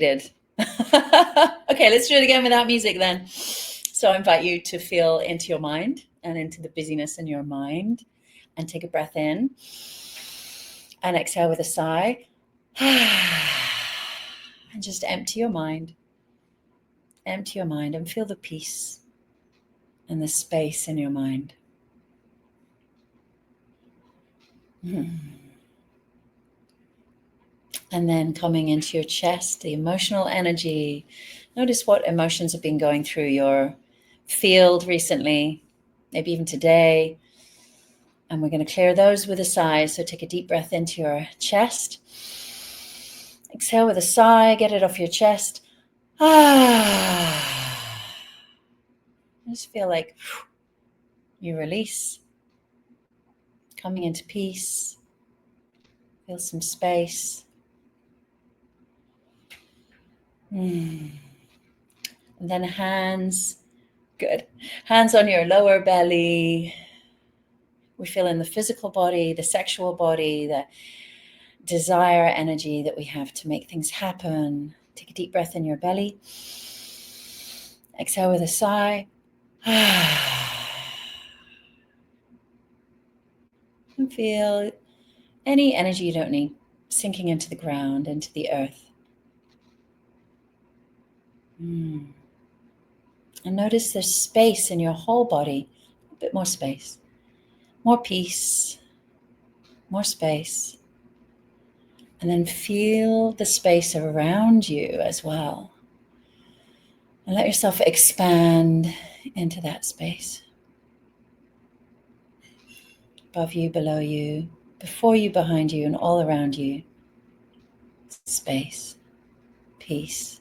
Okay, let's do it again without music then. So I invite you to feel into your mind and into the busyness in your mind, and take a breath in and exhale with a sigh. And just empty your mind. Empty your mind and feel the peace and the space in your mind. And then coming into your chest, the emotional energy. Notice what emotions have been going through your field recently, maybe even today. And we're going to clear those with a sigh. So take a deep breath into your chest. Exhale with a sigh, get it off your chest. Just feel like you release, coming into peace. Feel some space. And then hands, good. Hands on your lower belly. We feel in the physical body, the sexual body, the desire energy that we have to make things happen. Take a deep breath in your belly. Exhale with a sigh. And feel any energy you don't need sinking into the ground, into the earth. And notice there's space in your whole body, a bit more space, more peace, more space. And then feel the space around you as well. And let yourself expand into that space. Above you, below you, before you, behind you, and all around you. Space, peace.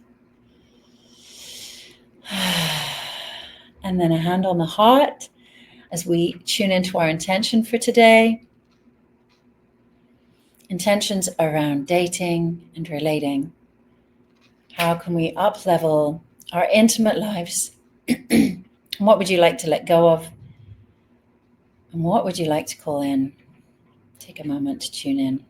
And then a hand on the heart as we tune into our intention for today. Intentions around dating and relating. How can we up-level our intimate lives? What would you like to let go of? And what would you like to call in? Take a moment to tune in.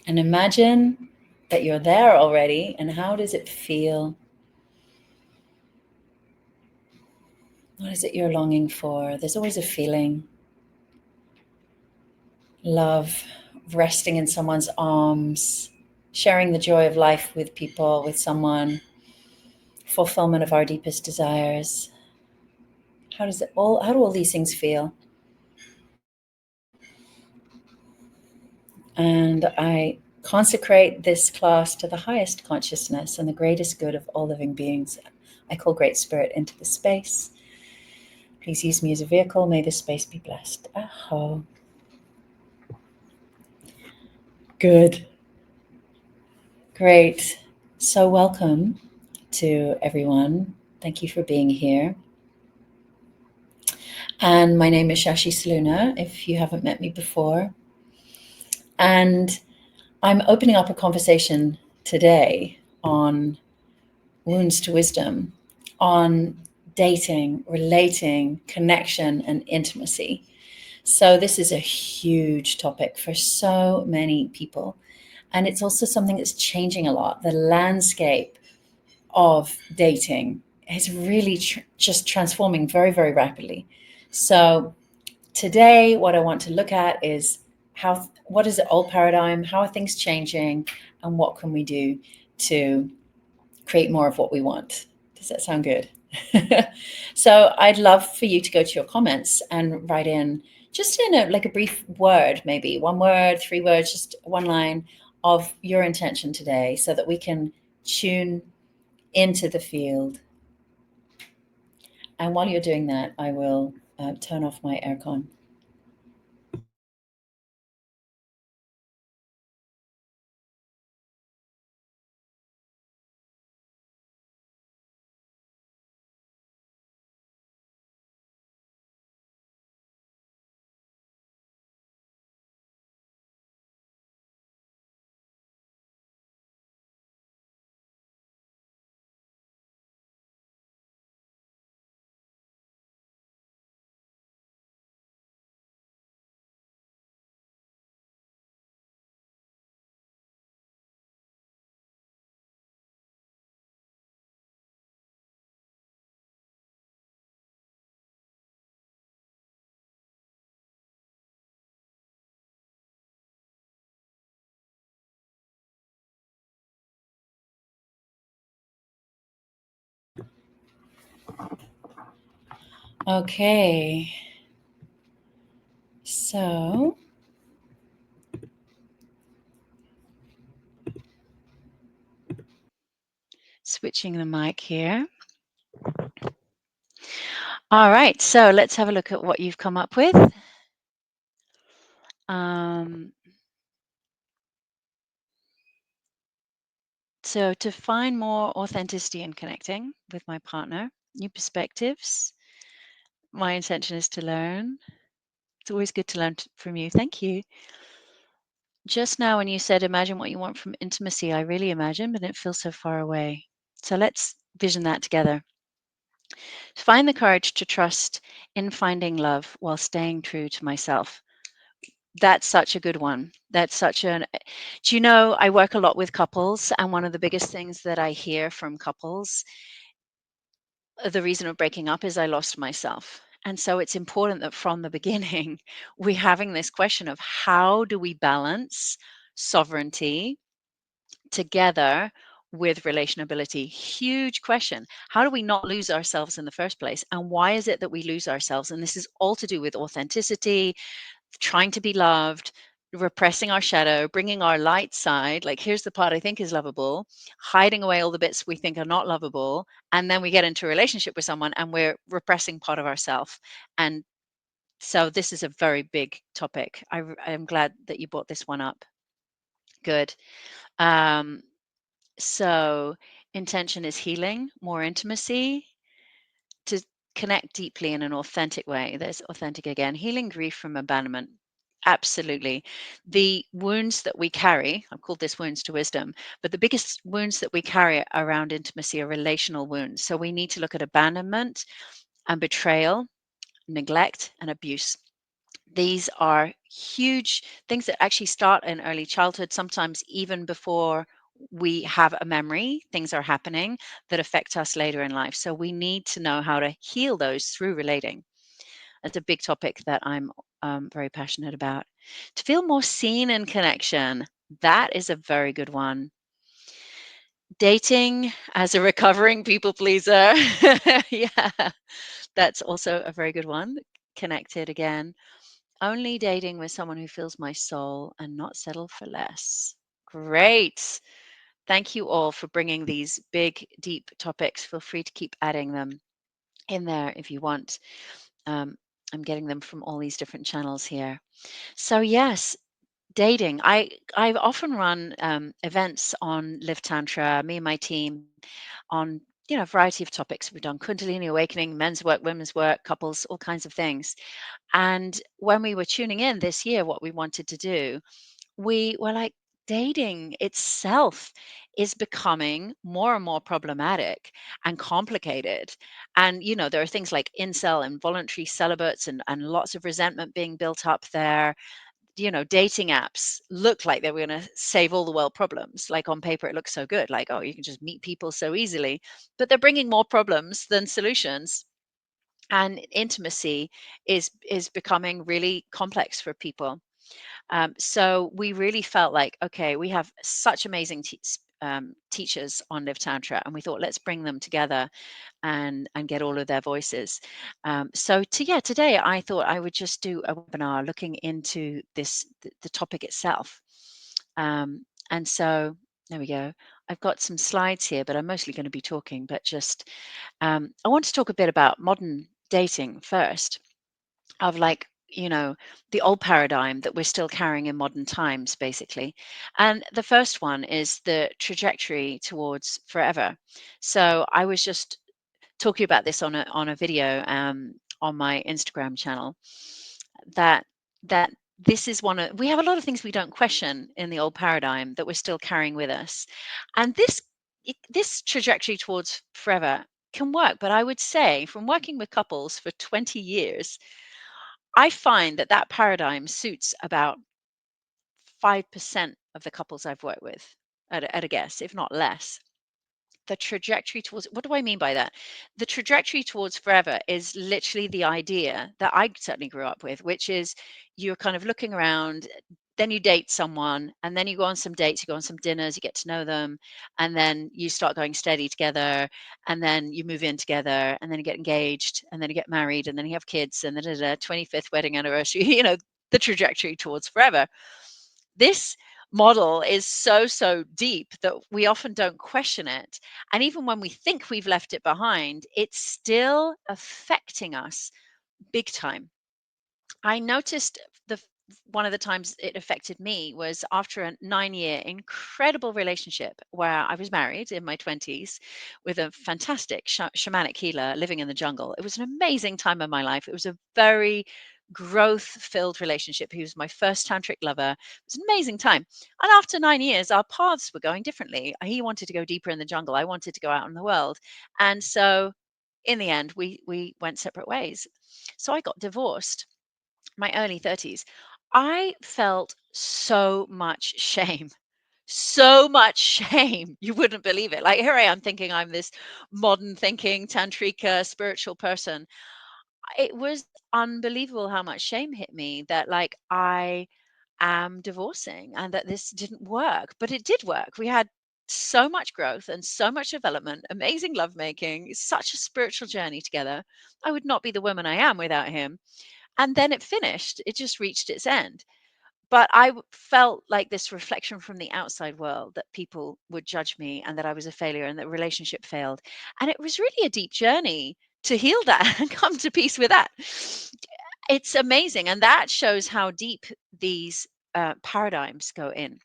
And imagine that you're there already, and how does it feel? What is it you're longing for? There's always a feeling. Love, resting in someone's arms, sharing the joy of life with people, with someone, fulfillment of our deepest desires. How do all these things feel? And I consecrate this class to the highest consciousness and the greatest good of all living beings. I call Great Spirit into the space. Please use me as a vehicle. May this space be blessed. Aho. Good. Great. So welcome to everyone. Thank you for being here. And my name is Shashi Solluna, if you haven't met me before. And I'm opening up a conversation today on wounds to wisdom, on dating, relating, connection, and intimacy. So this is a huge topic for so many people. And it's also something that's changing a lot. The landscape of dating is really just transforming very, very rapidly. So today, what I want to look at is what is the old paradigm? How are things changing? And what can we do to create more of what we want? Does that sound good? So I'd love for you to go to your comments and write in just in a brief word, maybe 1 word, 3 words, just one line of your intention today, so that we can tune into the field. And while you're doing that, I will turn off my aircon. Okay. So switching the mic here. All right, so let's have a look at what you've come up with. So to find more authenticity in connecting with my partner, new perspectives, my intention is to learn. It's always good to learn from you. Thank you. Just now, when you said, imagine what you want from intimacy, I really imagine, but it feels so far away. So let's vision that together. Find the courage to trust in finding love while staying true to myself. That's such a good one. That's such an. Do you know, I work a lot with couples, and one of the biggest things that I hear from couples, the reason of breaking up is I lost myself. And so it's important that from the beginning, we're having this question of how do we balance sovereignty together with relationability? Huge question. How do we not lose ourselves in the first place? And why is it that we lose ourselves? And this is all to do with authenticity, trying to be loved, repressing our shadow, bringing our light side. Like, here's the part I think is lovable, hiding away all the bits we think are not lovable. And then we get into a relationship with someone and we're repressing part of ourselves. And so this is a very big topic. I'm glad that you brought this one up. Good. Um, so intention is healing, more intimacy, to connect deeply in an authentic way. There's authentic again. Healing grief from abandonment. Absolutely. The wounds that we carry, I've called this wounds to wisdom, but the biggest wounds that we carry around intimacy are relational wounds. So we need to look at abandonment and betrayal, neglect, and abuse. These are huge things that actually start in early childhood, sometimes even before we have a memory. Things are happening that affect us later in life. So we need to know how to heal those through relating. That's a big topic that I'm very passionate about. To feel more seen in connection, that is a very good one. Dating as a recovering people pleaser. Yeah, that's also a very good one. Connected again. Only dating with someone who fills my soul and not settle for less. Great. Thank you all for bringing these big, deep topics. Feel free to keep adding them in there if you want. I'm getting them from all these different channels here. So yes, dating. I've often run events on Live Tantra. Me and my team on a variety of topics. We've done Kundalini awakening, men's work, women's work, couples, all kinds of things. And when we were tuning in this year, what we wanted to do, we were like, dating itself is becoming more and more problematic and complicated. And, there are things like incel and voluntary celibates and lots of resentment being built up there. Dating apps look like they were going to save all the world problems. Like on paper, it looks so good. Like, oh, you can just meet people so easily, but they're bringing more problems than solutions. And intimacy is becoming really complex for people. So we really felt like, okay, we have such amazing teachers on Live Tantra, and we thought, let's bring them together and get all of their voices. Today I thought I would just do a webinar looking into the topic itself. And so there we go. I've got some slides here, but I'm mostly going to be talking. But just I want to talk a bit about modern dating first, of like, the old paradigm that we're still carrying in modern times, basically. And the first one is the trajectory towards forever. So I was just talking about this on a video on my Instagram channel, that that this is we have a lot of things we don't question in the old paradigm that we're still carrying with us. And this trajectory towards forever can work, but I would say, from working with couples for 20 years, I find that paradigm suits about 5% of the couples I've worked with, at a guess, if not less. The trajectory towards, what do I mean by that? The trajectory towards forever is literally the idea that I certainly grew up with, which is you're kind of looking around, then you date someone, and then you go on some dates, you go on some dinners, you get to know them, and then you start going steady together, and then you move in together, and then you get engaged, and then you get married, and then you have kids, and then 25th wedding anniversary, the trajectory towards forever. This model is so deep that we often don't question it. And even when we think we've left it behind, it's still affecting us big time. I noticed the one of the times it affected me was after a 9-year incredible relationship where I was married in my 20s with a fantastic shamanic healer living in the jungle. It was an amazing time of my life. It was a very growth filled relationship. He was my first tantric lover. It was an amazing time. And after 9 years, our paths were going differently. He wanted to go deeper in the jungle. I wanted to go out in the world. And so in the end, we went separate ways. So I got divorced my early 30s. I felt so much shame. So much shame. You wouldn't believe it. Like, here I am thinking I'm this modern thinking, tantrika, spiritual person. It was unbelievable how much shame hit me that, like, I am divorcing and that this didn't work. But it did work. We had so much growth and so much development, amazing lovemaking, such a spiritual journey together. I would not be the woman I am without him. And then it finished. It just reached its end. But felt like this reflection from the outside world that people would judge me and that I was a failure and that relationship failed. And it was really a deep journey to heal that and come to peace with that. It's amazing. And that shows how deep these paradigms go in,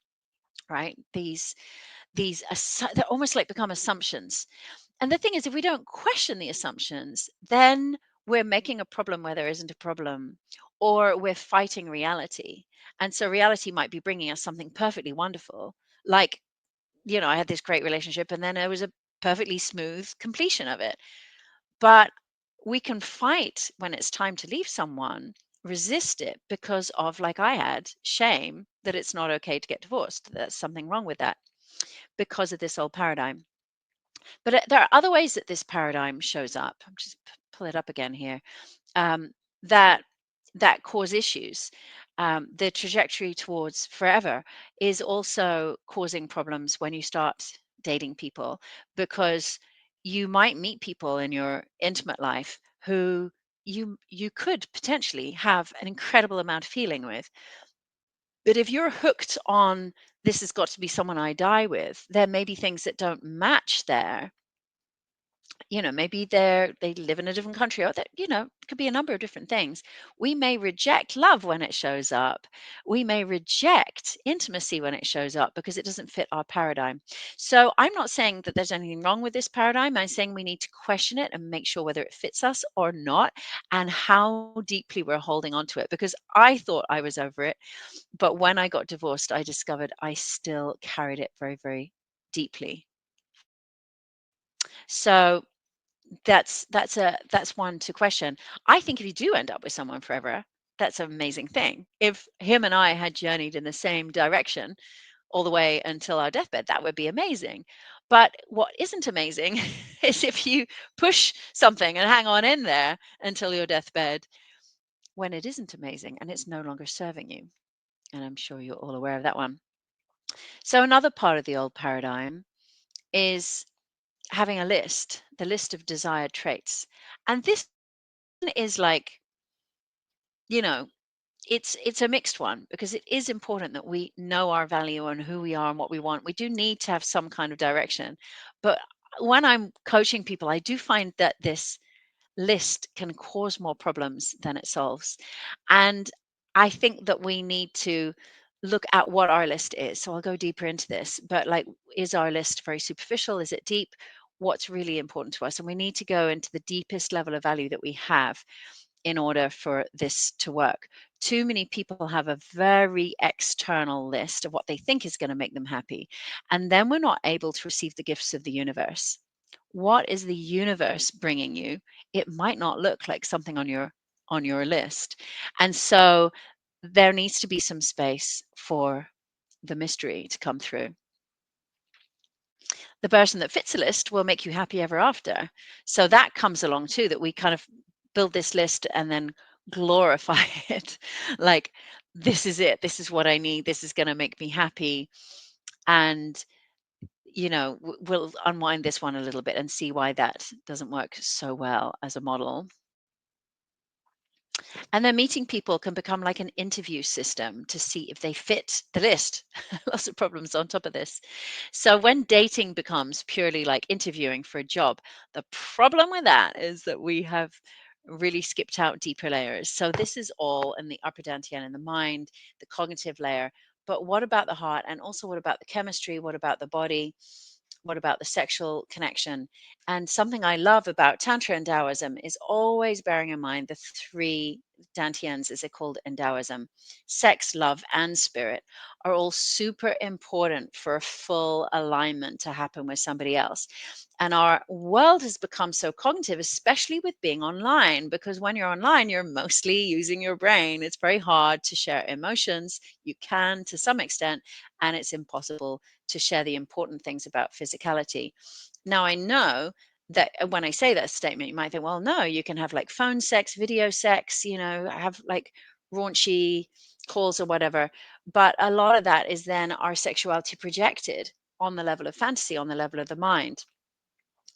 right? They're almost like become assumptions. And the thing is, if we don't question the assumptions, then we're making a problem where there isn't a problem, or we're fighting reality. And so reality might be bringing us something perfectly wonderful. Like, I had this great relationship and then there was a perfectly smooth completion of it. But we can fight when it's time to leave someone, resist it because of, like I had, shame that it's not okay to get divorced. There's something wrong with that because of this old paradigm. But there are other ways that this paradigm shows up. I'm just pull it up again here. Um, that that cause issues. The trajectory towards forever is also causing problems when you start dating people, because you might meet people in your intimate life who you could potentially have an incredible amount of feeling with. But if you're hooked on, this has got to be someone I die with, there may be things that don't match there. Maybe they live in a different country, or that, it could be a number of different things. We may reject love when it shows up. We may reject intimacy when it shows up because it doesn't fit our paradigm. So I'm not saying that there's anything wrong with this paradigm. I'm saying we need to question it and make sure whether it fits us or not, and how deeply we're holding on to it, because I thought I was over it, but when I got divorced, I discovered I still carried it very, very deeply. So that's one to question. I think if you do end up with someone forever, that's an amazing thing. If him and I had journeyed in the same direction all the way until our deathbed, that would be amazing. But what isn't amazing is if you push something and hang on in there until your deathbed when it isn't amazing and it's no longer serving you. And I'm sure you're all aware of that one. So another part of the old paradigm is having the list of desired traits. And this is like, you know, it's a mixed one, because it is important that we know our value and who we are and what we want. We do need to have some kind of direction. But when I'm coaching people, I do find that this list can cause more problems than it solves. And I think that we need to look at what our list is. So I'll go deeper into this, but, like, is our list very superficial? Is it deep? What's really important to us? And we need to go into the deepest level of value that we have in order for this to work. Too many people have a very external list of what they think is going to make them happy. And then we're not able to receive the gifts of the universe. What is the universe bringing you? It might not look like something on your list. And so there needs to be some space for the mystery to come through. The person that fits the list will make you happy ever after. So that comes along too, that we kind of build this list and then glorify it. Like, this is it. This is what I need. This is going to make me happy. And, we'll unwind this one a little bit and see why that doesn't work so well as a model. And then meeting people can become like an interview system to see if they fit the list. Lots of problems on top of this. So when dating becomes purely like interviewing for a job, the problem with that is that we have really skipped out deeper layers. So this is all in the upper dantian in the mind, the cognitive layer. But what about the heart? And also, what about the chemistry? What about the body? What about the sexual connection? And something I love about Tantra and Taoism is always bearing in mind the three dantians, as they're called in Taoism: sex, love, and spirit are all super important for a full alignment to happen with somebody else. And our world has become so cognitive, especially with being online, because when you're online, you're mostly using your brain. It's very hard to share emotions. You can to some extent, and it's impossible to share the important things about physicality. Now, I know that when I say that statement, you might think, well, no, you can have like phone sex, video sex, have like raunchy calls or whatever. But a lot of that is then our sexuality projected on the level of fantasy, on the level of the mind,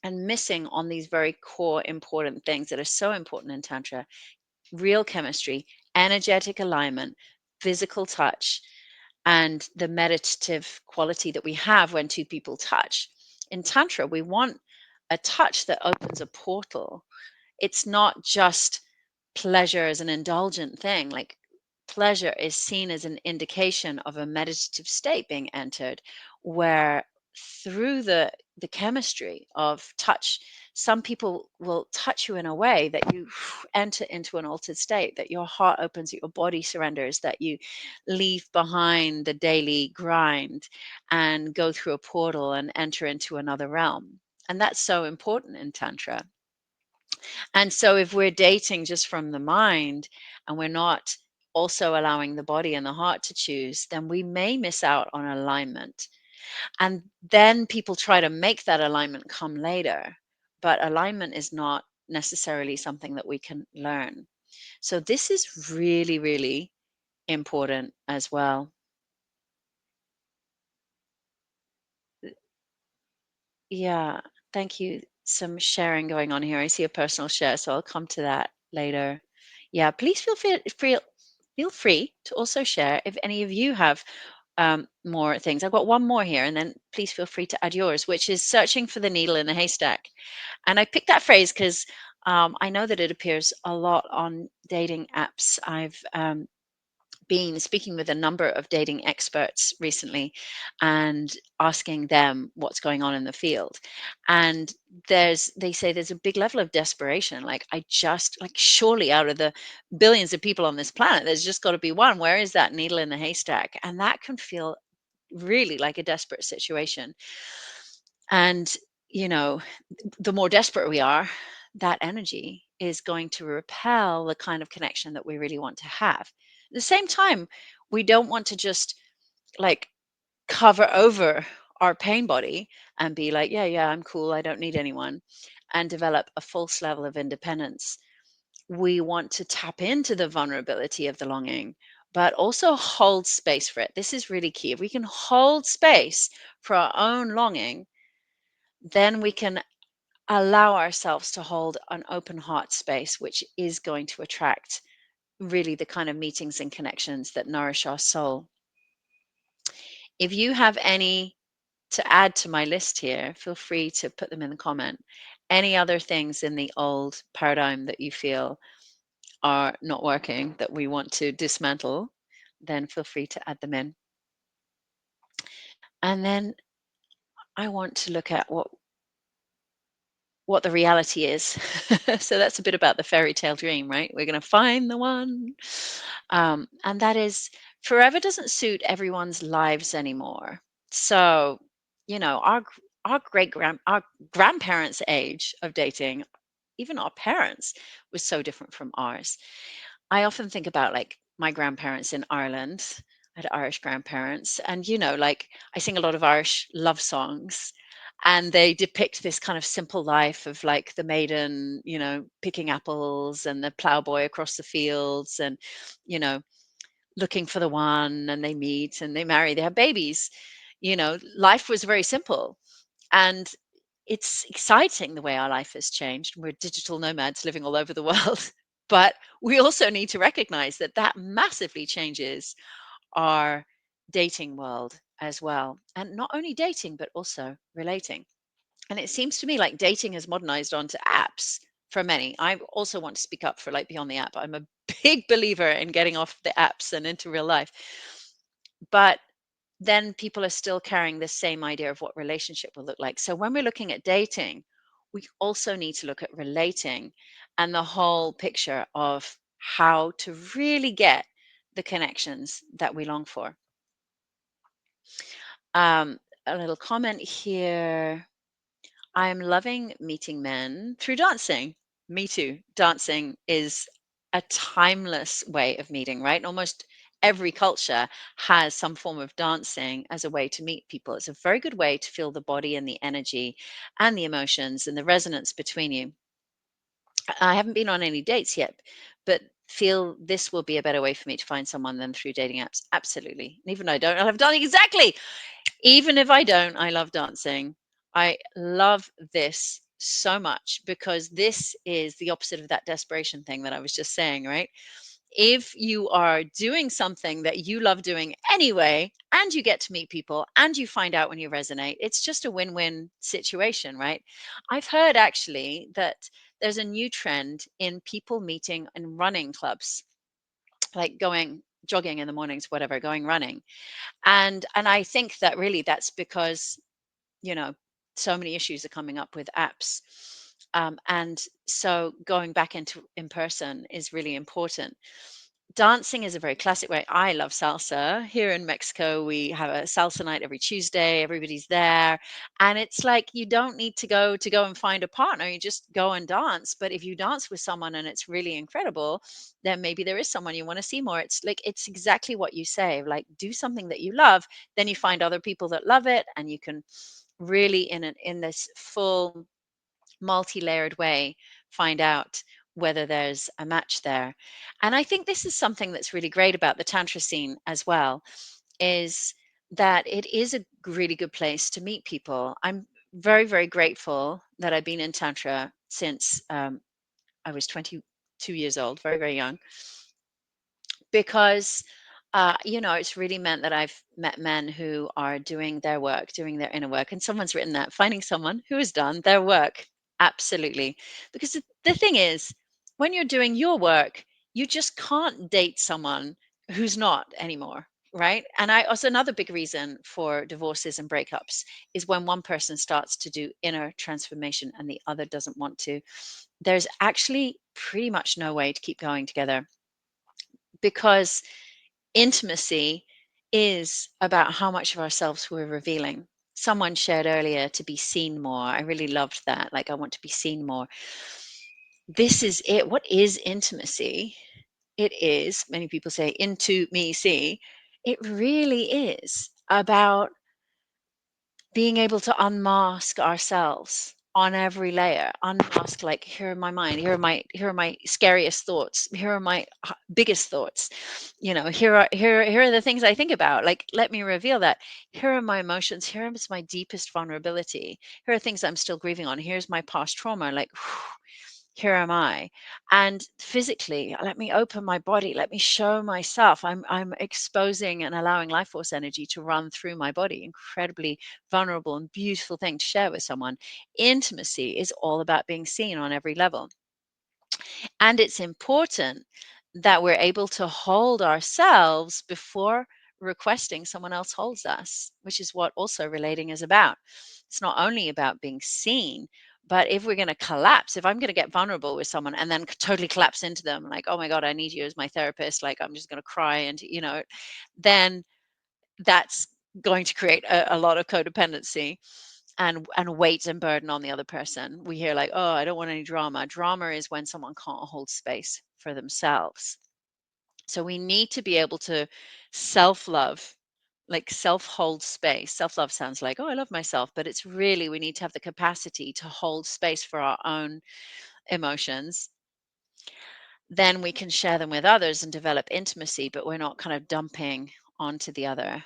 and missing on these very core important things that are so important in Tantra: real chemistry, energetic alignment, physical touch, and the meditative quality that we have when two people touch. In Tantra, we want a touch that opens a portal. It's not just pleasure as an indulgent thing. Like, pleasure is seen as an indication of a meditative state being entered, where through the chemistry of touch, some people will touch you in a way that you enter into an altered state, that your heart opens, that your body surrenders, that you leave behind the daily grind and go through a portal and enter into another realm. And that's so important in Tantra. And so if we're dating just from the mind and we're not also allowing the body and the heart to choose, then we may miss out on alignment. And then people try to make that alignment come later. But alignment is not necessarily something that we can learn. So this is really, really important as well. Yeah, thank you. Some sharing going on here. I see a personal share, so I'll come to that later. Yeah, please feel free to also share if any of you have more things. I've got one more here, and then please feel free to add yours, which is searching for the needle in the haystack. And I picked that phrase because I know that it appears a lot on dating apps. I've been speaking with a number of dating experts recently and asking them what's going on in the field. And they say there's a big level of desperation. Like, I just, like, surely out of the billions of people on this planet, there's just got to be one. Where is that needle in the haystack? And that can feel really like a desperate situation. And, you know, the more desperate we are, that energy is going to repel the kind of connection that we really want to have. At the same time, we don't want to just like cover over our pain body and be like, yeah, yeah, I'm cool, I don't need anyone, and develop a false level of independence. We want to tap into the vulnerability of the longing, but also hold space for it. This is really key. If we can hold space for our own longing, then we can allow ourselves to hold an open heart space, which is going to attract really the kind of meetings and connections that nourish our soul. If you have any to add to my list here, feel free to put them in the comment. Any other things in the old paradigm that you feel are not working that we want to dismantle, then feel free to add them in. And then I want to look at what the reality is. So that's a bit about the fairy tale dream, right? We're going to find the one. And that is, forever doesn't suit everyone's lives anymore. So, our grandparents' age of dating, even our parents, was so different from ours. I often think about like my grandparents in Ireland. I had Irish grandparents, and like, I sing a lot of Irish love songs, and they depict this kind of simple life of like the maiden, picking apples, and the plowboy across the fields, and you know looking for the one, and they meet and they marry, they have babies. Life was very simple. And it's exciting the way our life has changed. We're digital nomads living all over the world. But we also need to recognize that that massively changes our dating world as well. And not only dating, but also relating. And it seems to me like dating has modernized onto apps for many. I also want to speak up for like beyond the app. I'm a big believer in getting off the apps and into real life. But then people are still carrying the same idea of what relationship will look like. So when we're looking at dating, we also need to look at relating and the whole picture of how to really get the connections that we long for. A little comment here. I'm loving meeting men through dancing. Me too. Dancing is a timeless way of meeting, right? Almost every culture has some form of dancing as a way to meet people. It's a very good way to feel the body and the energy and the emotions and the resonance between you. I haven't been on any dates yet, but feel this will be a better way for me to find someone than through dating apps. Absolutely. And even though I don't, I'll have done exactly. Even if I don't, I love dancing. I love this so much because this is the opposite of that desperation thing that I was just saying, right? If you are doing something that you love doing anyway, and you get to meet people and you find out when you resonate, it's just a win win situation, right? I've heard actually that there's a new trend in people meeting in running clubs, like going jogging in the mornings, whatever, going running. And I think that really that's because, you know, so many issues are coming up with apps. And so going back into in person is really important. Dancing is a very classic way. I love salsa. Here in Mexico, we have a salsa night every Tuesday. Everybody's there. And it's like you don't need to go and find a partner. You just go and dance. But if you dance with someone and it's really incredible, then maybe there is someone you want to see more. It's like it's exactly what you say. Like do something that you love, then you find other people that love it, and you can really in this full multi-layered way find out whether there's a match there. And I think this is something that's really great about the tantra scene as well, is that it is a really good place to meet people. I'm very, very grateful that I've been in tantra since I was 22 years old, very, very young, because it's really meant that I've met men who are doing their work, doing their inner work. And someone's written that, finding someone who has done their work. Absolutely. Because the thing is, when you're doing your work, you just can't date someone who's not anymore. Right. And I also, another big reason for divorces and breakups is when one person starts to do inner transformation and the other doesn't want to. There's actually pretty much no way to keep going together, because intimacy is about how much of ourselves we're revealing. Someone shared earlier to be seen more. I really loved that. Like, I want to be seen more. This is it. What is intimacy? It is, many people say, into me, see. It really is about being able to unmask ourselves on every layer. Unmask, like, here are my mind, here are my scariest thoughts, here are my biggest thoughts, here are the things I think about. Like, let me reveal that. Here are my emotions, here is my deepest vulnerability, here are things I'm still grieving on, here's my past trauma. Like, here am I. And physically, let me open my body, let me show myself. I'm exposing and allowing life force energy to run through my body. Incredibly vulnerable and beautiful thing to share with someone. Intimacy is all about being seen on every level. And it's important that we're able to hold ourselves before requesting someone else holds us, which is what also relating is about. It's not only about being seen, but if we're going to collapse, if I'm going to get vulnerable with someone and then totally collapse into them, like, oh my God, I need you as my therapist, like, I'm just going to cry, and, then that's going to create a lot of codependency and weight and burden on the other person. We hear like, oh, I don't want any drama. Drama is when someone can't hold space for themselves. So we need to be able to self-love, like self-hold space. Self-love sounds like, oh, I love myself, but it's really, we need to have the capacity to hold space for our own emotions. then we can share them with others and develop intimacy, but we're not kind of dumping onto the other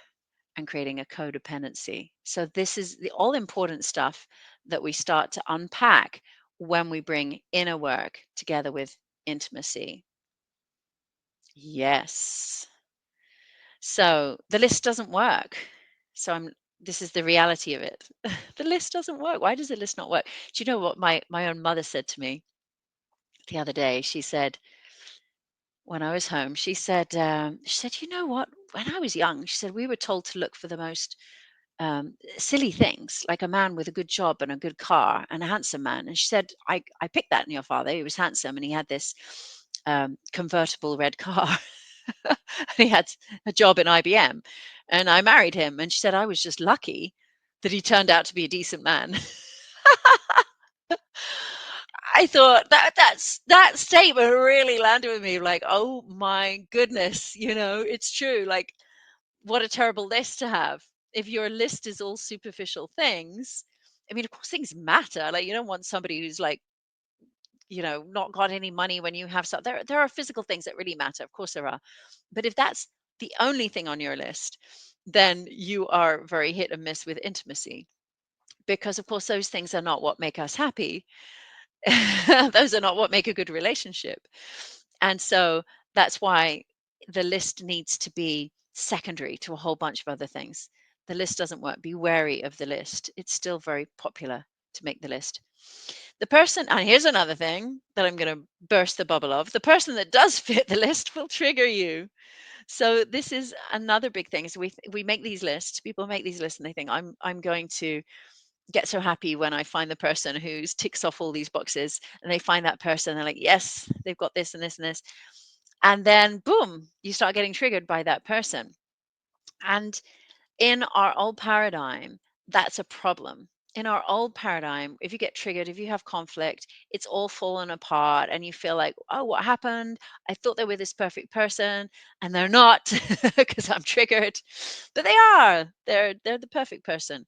and creating a codependency. So this is the all important stuff that we start to unpack when we bring inner work together with intimacy. Yes. So the list doesn't work. So this is the reality of it. The list doesn't work. Why does the list not work? Do you know what my own mother said to me the other day? She said, when I was home, she said, you know what? When I was young, she said, we were told to look for the most silly things, like a man with a good job and a good car and a handsome man. And she said, I picked that in your father. He was handsome and he had this convertible red car. And he had a job in IBM. And I married him. And she said, I was just lucky that he turned out to be a decent man. I thought that statement really landed with me, like, oh my goodness, it's true. Like, what a terrible list to have. If your list is all superficial things, I mean, of course things matter. Like, you don't want somebody who's like, not got any money when you have stuff. There are physical things that really matter. Of course there are. But if that's the only thing on your list, then you are very hit and miss with intimacy. Because of course those things are not what make us happy. Those are not what make a good relationship. And so that's why the list needs to be secondary to a whole bunch of other things. The list doesn't work. Be wary of the list. It's still very popular to make the list. The person, and here's another thing that I'm going to burst the bubble of, the person that does fit the list will trigger you. So this is another big thing. So we make these lists. People make these lists and they think I'm going to get so happy when I find the person who ticks off all these boxes, and they find that person. They're like, yes, they've got this and this and this. And then boom, you start getting triggered by that person. And in our old paradigm, that's a problem. In our old paradigm, if you get triggered, if you have conflict, it's all fallen apart and you feel like, oh, what happened? I thought they were this perfect person and they're not because I'm triggered. But they are. They're the perfect person.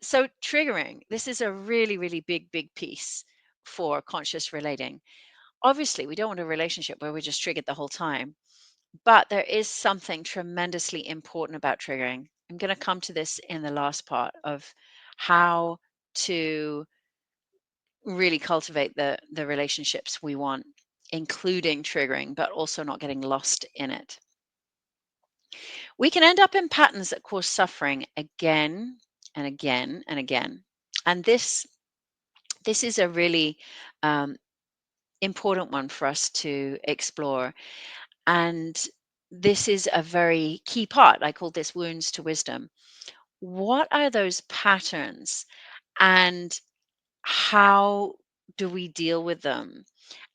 So triggering, this is a really, really big piece for conscious relating. Obviously, we don't want a relationship where we're just triggered the whole time, but there is something tremendously important about triggering. I'm going to come to this in the last part of how to really cultivate the relationships we want, including triggering, but also not getting lost in it. We can end up in patterns that cause suffering again and again and again. And this is a really important one for us to explore. And this is a very key part. I call this wounds to wisdom. What are those patterns and how do we deal with them?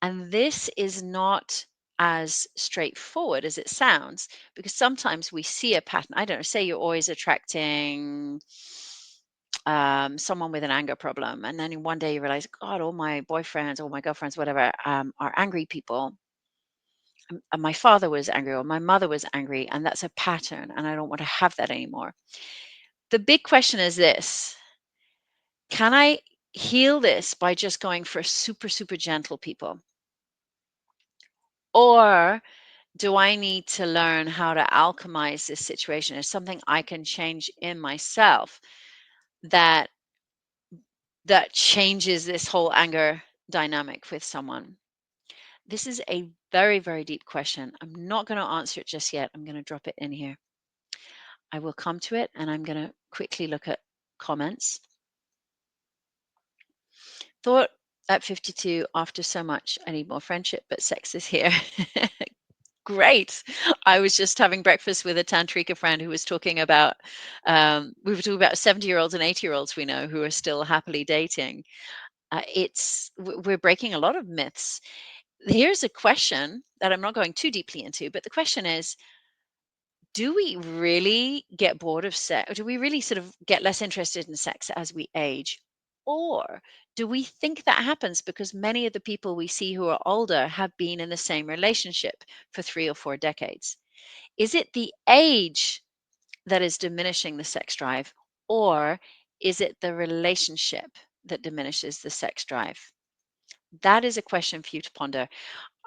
And this is not as straightforward as it sounds, because sometimes we see a pattern. I don't know, say you're always attracting someone with an anger problem, and then one day you realize, God, all my boyfriends, all my girlfriends, whatever, are angry people. And my father was angry or my mother was angry, and that's a pattern, and I don't want to have that anymore. The big question is this: can I heal this by just going for super gentle people, or do I need to learn how to alchemize this situation? Is something I can change in myself that changes this whole anger dynamic with someone? This is a very deep question. I'm not going to answer it just yet. I'm going to drop it in here. I will come to it, and I'm going to quickly look at comments. Thought at 52, after so much, I need more friendship, but sex is here. Great. I was just having breakfast with a tantrika friend who was talking about, we were talking about 70-year-olds and 80-year-olds we know who are still happily dating. We're breaking a lot of myths. Here's a question that I'm not going too deeply into, but the question is, do we really get bored of sex? Do we really sort of get less interested in sex as we age? Or do we think that happens because many of the people we see who are older have been in the same relationship for 3 or 4 decades? Is it the age that is diminishing the sex drive, or is it the relationship that diminishes the sex drive? That is a question for you to ponder.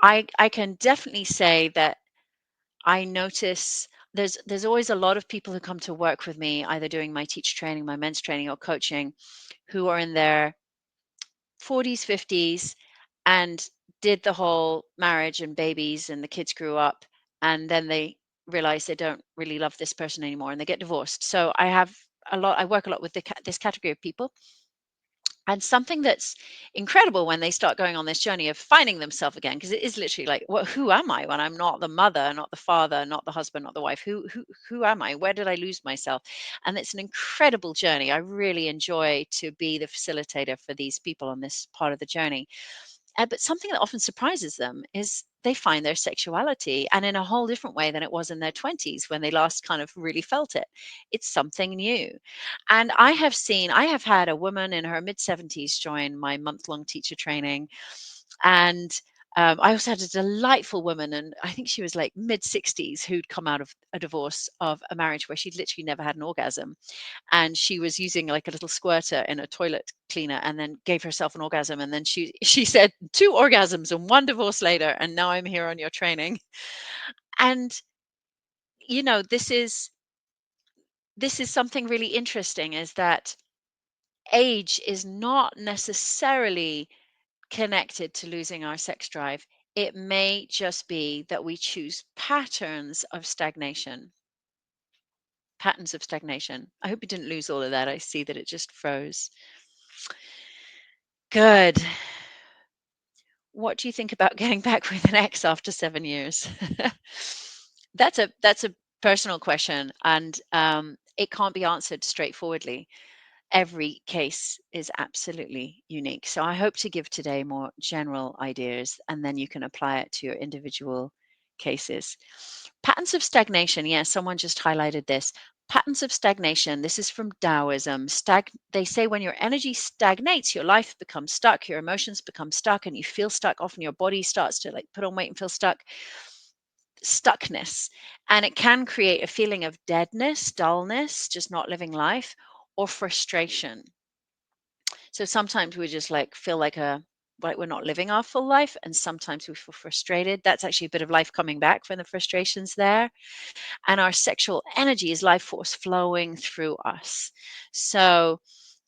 I can definitely say that I notice there's always a lot of people who come to work with me, either doing my teacher training, my men's training, or coaching, who are in their 40s, 50s, and did the whole marriage and babies, and the kids grew up, and then they realize they don't really love this person anymore, and they get divorced. So I work a lot with this category of people. And something that's incredible when they start going on this journey of finding themselves again, because it is literally like, who am I when I'm not the mother, not the father, not the husband, not the wife? Who am I? Where did I lose myself? And it's an incredible journey. I really enjoy to be the facilitator for these people on this part of the journey. But something that often surprises them is they find their sexuality, and in a whole different way than it was in their 20s when they last kind of really felt it. It's something new. And I have had a woman in her mid 70s join my month-long teacher training. And I also had a delightful woman, and I think she was like mid 60s, who'd come out of a divorce of a marriage where she'd literally never had an orgasm, and she was using like a little squirter in a toilet cleaner, and then gave herself an orgasm, and then she said, two orgasms and one divorce later, and now I'm here on your training. And you know, this is something really interesting, is that age is not necessarily connected to losing our sex drive. It may just be that we choose patterns of stagnation. Patterns of stagnation. I hope you didn't lose all of that. I see that it just froze. Good. What do you think about getting back with an ex after 7 years? That's a personal question, and it can't be answered straightforwardly. Every case is absolutely unique. So I hope to give today more general ideas, and then you can apply it to your individual cases. Patterns of stagnation. Yes, someone just highlighted this. Patterns of stagnation. This is from Taoism. They say when your energy stagnates, your life becomes stuck, your emotions become stuck, and you feel stuck. Often your body starts to like put on weight and feel stuck. Stuckness. And it can create a feeling of deadness, dullness, just not living life, or frustration. So sometimes we just like feel like we're not living our full life, and sometimes we feel frustrated. That's actually a bit of life coming back when the frustration's there. And our sexual energy is life force flowing through us. So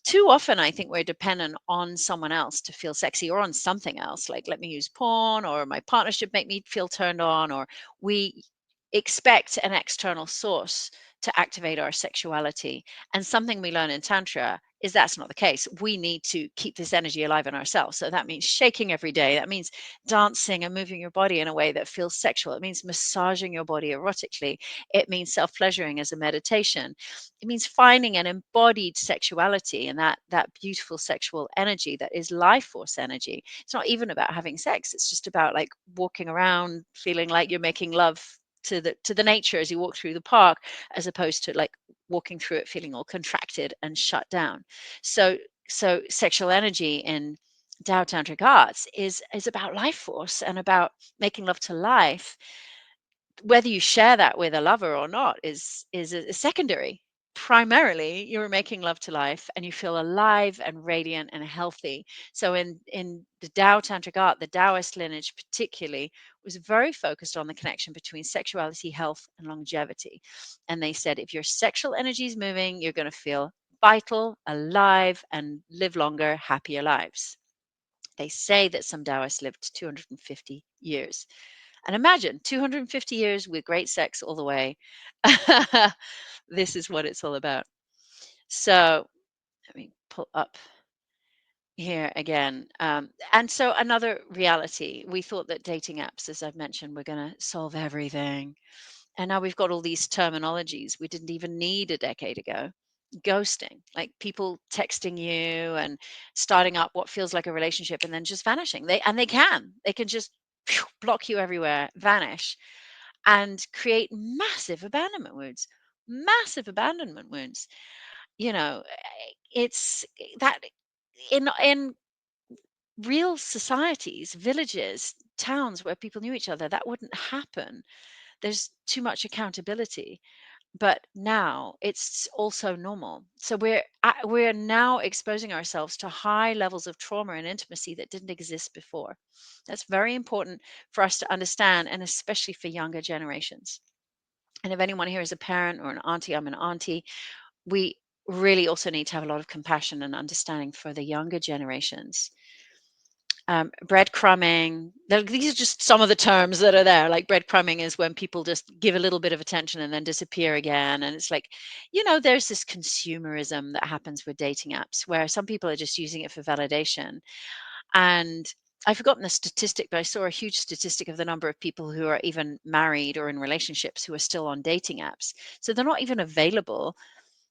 too often I think we're dependent on someone else to feel sexy, or on something else, like let me use porn, or my partner should make me feel turned on, or we expect an external source to activate our sexuality. And something we learn in Tantra is that's not the case. We need to keep this energy alive in ourselves. So that means shaking every day. That means dancing and moving your body in a way that feels sexual. It means massaging your body erotically. It means self-pleasuring as a meditation. It means finding an embodied sexuality, and that beautiful sexual energy that is life force energy. It's not even about having sex. It's just about like walking around feeling like you're making love to the nature as you walk through the park, as opposed to like walking through it feeling all contracted and shut down. So sexual energy in Tao Tantric Arts is about life force and about making love to life. Whether you share that with a lover or not is a secondary. Primarily, you're making love to life, and you feel alive and radiant and healthy. So in the Tao Tantric art, the Taoist lineage particularly was very focused on the connection between sexuality, health, and longevity. And they said if your sexual energy is moving, you're going to feel vital, alive, and live longer, happier lives. They say that some Taoists lived 250 years. And imagine 250 years with great sex all the way. This is what it's all about. So let me pull up here again. And so another reality, we thought that dating apps, as I've mentioned, were going to solve everything. And now we've got all these terminologies we didn't even need a decade ago. Ghosting, like people texting you and starting up what feels like a relationship and then just vanishing. They can just block you everywhere, vanish, and create massive abandonment wounds. Massive abandonment wounds. You know, it's that in real societies, villages, towns where people knew each other, that wouldn't happen. There's too much accountability. but now it's also normal. So we're now exposing ourselves to high levels of trauma and intimacy that didn't exist before. That's very important for us to understand, and especially for younger generations. And if anyone here is a parent or an auntie, I'm an auntie, we really also need to have a lot of compassion and understanding for the younger generations. Breadcrumbing. These are just some of the terms that are there. Like breadcrumbing is when people just give a little bit of attention and then disappear again. And it's like, there's this consumerism that happens with dating apps where some people are just using it for validation. And I've forgotten the statistic, but I saw a huge statistic of the number of people who are even married or in relationships who are still on dating apps. So they're not even available,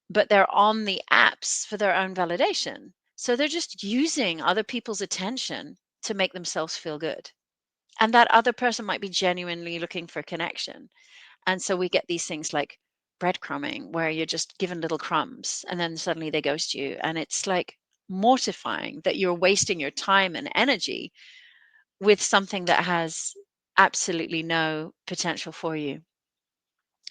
but they're on the apps for their own validation. So they're just using other people's attention to make themselves feel good. And that other person might be genuinely looking for connection. And so we get these things like breadcrumbing, where you're just given little crumbs and then suddenly they ghost you. And it's like mortifying that you're wasting your time and energy with something that has absolutely no potential for you.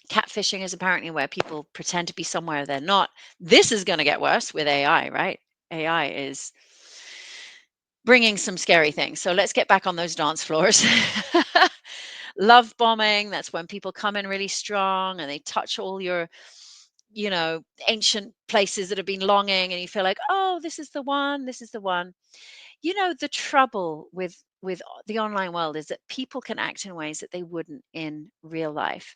Catfishing is apparently where people pretend to be somewhere they're not. This is going to get worse with AI, right? AI is bringing some scary things. So let's get back on those dance floors. Love bombing, that's when people come in really strong and they touch all your, ancient places that have been longing, and you feel like, oh, this is the one, this is the one. The trouble with the online world is that people can act in ways that they wouldn't in real life.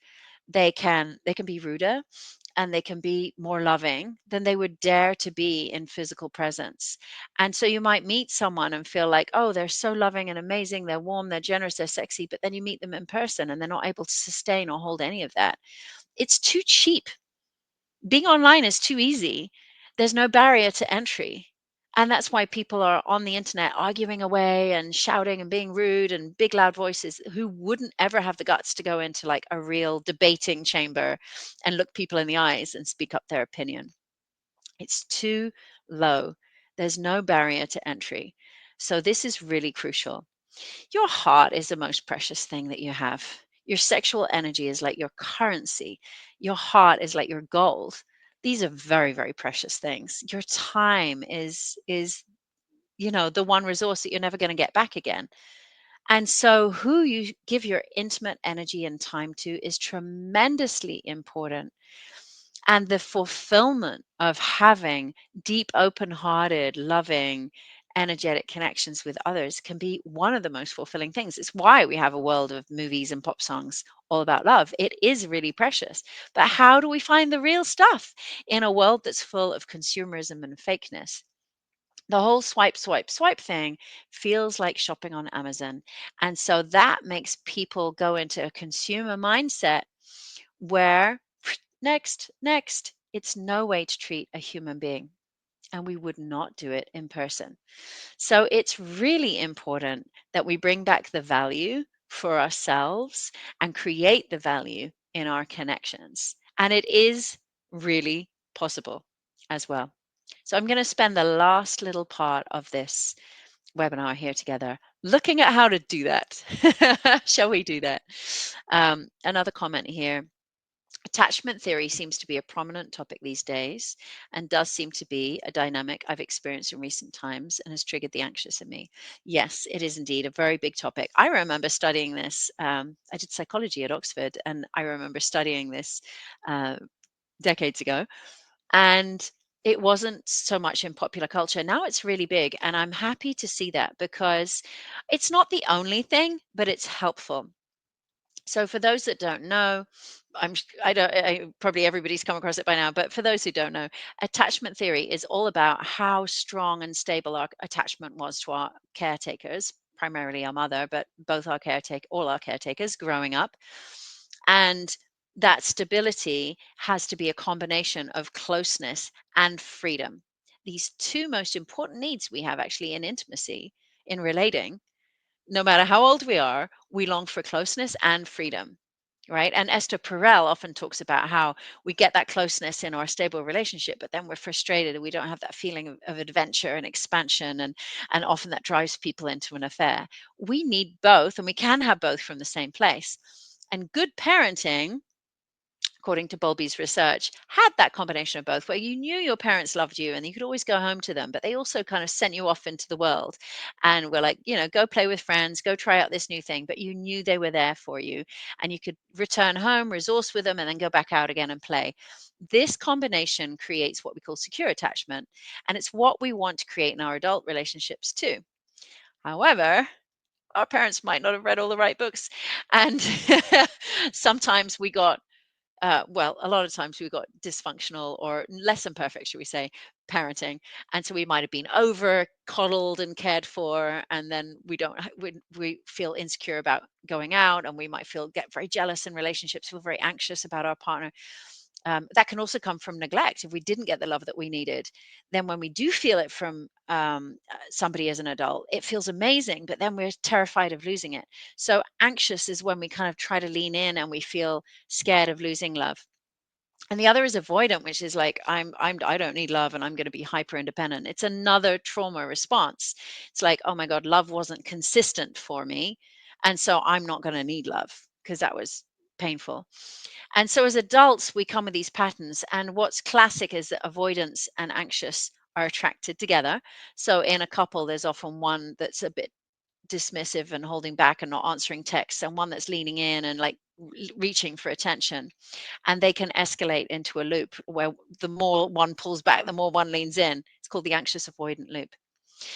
They can be ruder, and they can be more loving than they would dare to be in physical presence. And so you might meet someone and feel like, oh, they're so loving and amazing, they're warm, they're generous, they're sexy, but then you meet them in person and they're not able to sustain or hold any of that. It's too cheap. Being online is too easy. There's no barrier to entry. And that's why people are on the internet arguing away and shouting and being rude and big loud voices, who wouldn't ever have the guts to go into like a real debating chamber and look people in the eyes and speak up their opinion. It's too low. There's no barrier to entry. So this is really crucial. Your heart is the most precious thing that you have. Your sexual energy is like your currency. Your heart is like your gold. These are very, very precious things. Your time is the one resource that you're never going to get back again. And so who you give your intimate energy and time to is tremendously important. And the fulfillment of having deep, open-hearted, loving, energetic connections with others can be one of the most fulfilling things. It's why we have a world of movies and pop songs all about love. It is really precious. But how do we find the real stuff in a world that's full of consumerism and fakeness? The whole swipe, swipe, swipe thing feels like shopping on Amazon. And so that makes people go into a consumer mindset where next, next, it's no way to treat a human being. And we would not do it in person. So it's really important that we bring back the value for ourselves and create the value in our connections. And it is really possible as well. So I'm going to spend the last little part of this webinar here together looking at how to do that. Shall we do that? Another comment here. Attachment theory seems to be a prominent topic these days and does seem to be a dynamic I've experienced in recent times and has triggered the anxious in me. Yes, it is indeed a very big topic. I remember studying this. I did psychology at Oxford, and I remember studying this uh, decades ago. And it wasn't so much in popular culture. Now it's really big. And I'm happy to see that, because it's not the only thing, but it's helpful. So for those that don't know, I don't, probably everybody's come across it by now, but for those who don't know, attachment theory is all about how strong and stable our attachment was to our caretakers, primarily our mother, but all our caretakers growing up. And that stability has to be a combination of closeness and freedom. These two most important needs we have actually in intimacy, in relating. No matter how old we are, we long for closeness and freedom, right? And Esther Perel often talks about how we get that closeness in our stable relationship, but then we're frustrated and we don't have that feeling of adventure and expansion, and often that drives people into an affair. We need both, and we can have both from the same place. And good parenting according to Bowlby's research, had that combination of both, where you knew your parents loved you and you could always go home to them, but they also kind of sent you off into the world and were like, go play with friends, go try out this new thing, but you knew they were there for you and you could return home, resource with them, and then go back out again and play. This combination creates what we call secure attachment, and it's what we want to create in our adult relationships too. However, our parents might not have read all the right books, and sometimes we got a lot of times we got dysfunctional or less than perfect, should we say, parenting. And so we might have been over coddled and cared for. And then we feel insecure about going out, and we might get very jealous in relationships, feel very anxious about our partner. That can also come from neglect. If we didn't get the love that we needed, then when we do feel it from somebody as an adult, it feels amazing, but then we're terrified of losing it. So anxious is when we kind of try to lean in and we feel scared of losing love. And the other is avoidant, which is like I don't need love and I'm going to be hyper independent. It's another trauma response. It's like, oh my God, love wasn't consistent for me, and so I'm not going to need love because that was painful. And so as adults, we come with these patterns. And what's classic is that avoidance and anxious are attracted together. So in a couple, there's often one that's a bit dismissive and holding back and not answering texts, and one that's leaning in and like reaching for attention. And they can escalate into a loop where the more one pulls back, the more one leans in. It's called the anxious avoidant loop.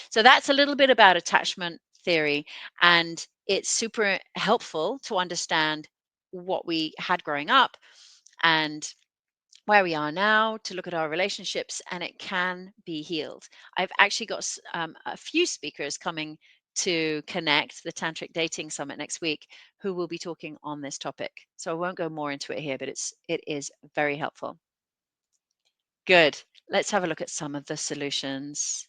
So that's a little bit about attachment theory. And it's super helpful to understand what we had growing up and where we are now, to look at our relationships, and it can be healed. I've actually got a few speakers coming to Connect, the Tantric Dating Summit next week, who will be talking on this topic. So I won't go more into it here, but it is very helpful. Good. Let's have a look at some of the solutions.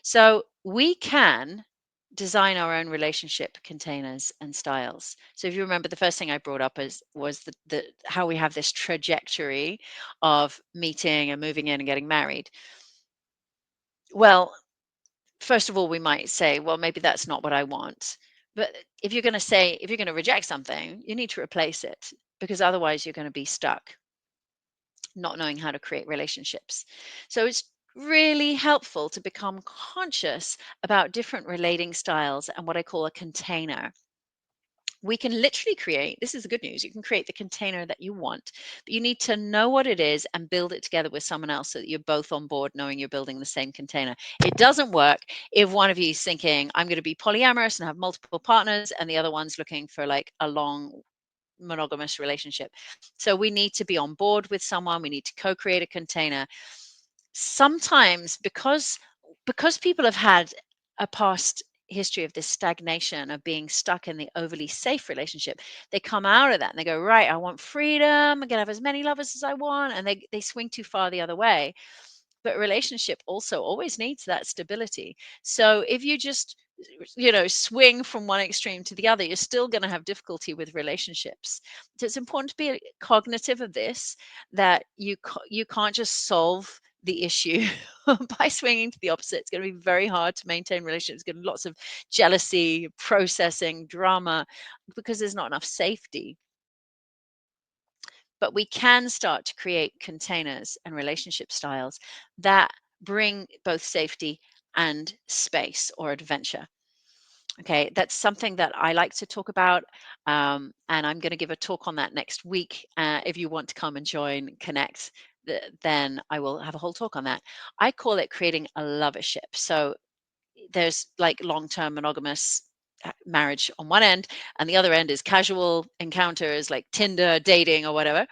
So we can design our own relationship containers and styles. So if you remember, the first thing I brought up was the how we have this trajectory of meeting and moving in and getting married. Well, first of all, we might say, well, maybe that's not what I want. But if you're going to reject something, you need to replace it, because otherwise you're going to be stuck not knowing how to create relationships. So it's really helpful to become conscious about different relating styles and what I call a container. We can literally create, this is the good news, you can create the container that you want, but you need to know what it is and build it together with someone else so that you're both on board knowing you're building the same container. It doesn't work if one of you is thinking, I'm going to be polyamorous and have multiple partners, and the other one's looking for like a long monogamous relationship. So we need to be on board with someone. We need to co-create a container. Sometimes because people have had a past history of this stagnation of being stuck in the overly safe relationship, they come out of that and they go, right, I want freedom, I'm gonna have as many lovers as I want, and they swing too far the other way. But relationship also always needs that stability. So if you just swing from one extreme to the other, you're still going to have difficulty with relationships. So it's important to be cognitive of this, that you can't just solve the issue by swinging to the opposite. It's going to be very hard to maintain relationships. It's going to be lots of jealousy, processing, drama, because there's not enough safety. But we can start to create containers and relationship styles that bring both safety and space or adventure. Okay, that's something that I like to talk about, and I'm going to give a talk on that next week. If you want to come and join, connect, then I will have a whole talk on that. I call it creating a lovership. So there's like long-term monogamous marriage on one end, and the other end is casual encounters like Tinder, dating, or whatever.